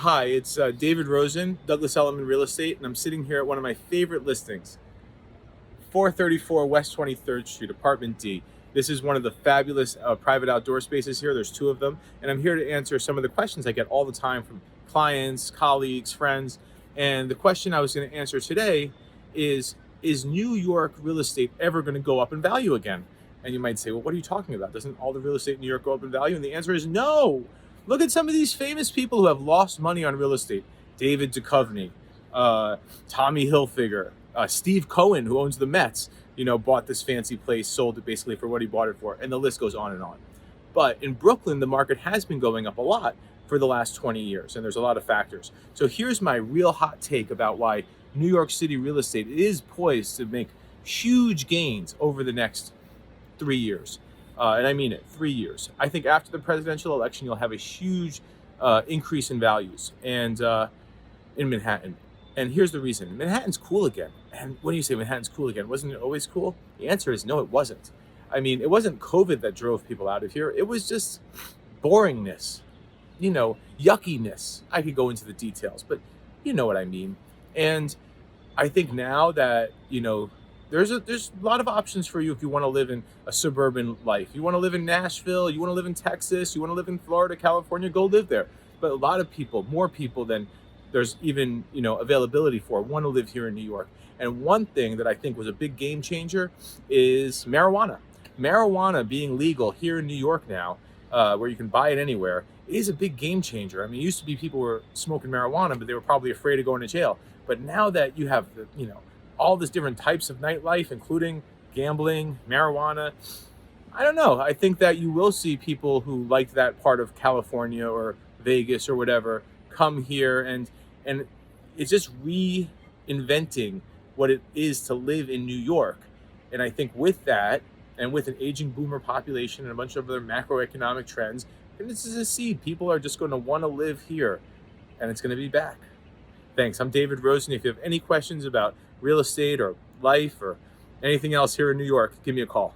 Hi, it's David Rosen, Douglas Elliman Real Estate, and I'm sitting here at one of my favorite listings, 434 West 23rd Street, Apartment D. This is one of the fabulous private outdoor spaces here. There's two of them, and I'm here to answer some of the questions I get all the time from clients, colleagues, friends. And the question I was going to answer today is New York real estate ever going to go up in value again? And you might say, well, what are you talking about? Doesn't all the real estate in New York go up in value? And the answer is no. Look at some of these famous people who have lost money on real estate. David Duchovny, Tommy Hilfiger, Steve Cohen, who owns the Mets, bought this fancy place, sold it basically for what he bought it for, and the list goes on and on. But in Brooklyn, the market has been going up a lot for the last 20 years, and there's a lot of factors. So here's my real hot take about why New York City real estate is poised to make huge gains over the next 3 years. And I mean it, 3 years. I think after the presidential election, you'll have a huge increase in values and in Manhattan. And here's the reason. Manhattan's cool again. And when you say Manhattan's cool again, wasn't it always cool? The answer is no, it wasn't. I mean, it wasn't COVID that drove people out of here. It was just boringness, yuckiness. I could go into the details, but you know what I mean. And I think now that, there's a lot of options for you if you want to live in a suburban life. You want to live in Nashville, you want to live in Texas, you want to live in Florida, California, go live there. But a lot of people, more people than there's even, availability for, want to live here in New York. And one thing that I think was a big game changer is marijuana. Marijuana being legal here in New York now, where you can buy it anywhere, is a big game changer. I mean, it used to be people were smoking marijuana, but they were probably afraid of going to jail. But now that you have all these different types of nightlife, including gambling, marijuana, I don't know. I think that you will see people who liked that part of California or Vegas or whatever come here, and it's just reinventing what it is to live in New York. And I think with that, and with an aging boomer population and a bunch of other macroeconomic trends, and this is a seed. People are just going to want to live here, and it's going to be back. Thanks. I'm David Rosen. If you have any questions about real estate or life or anything else here in New York, give me a call.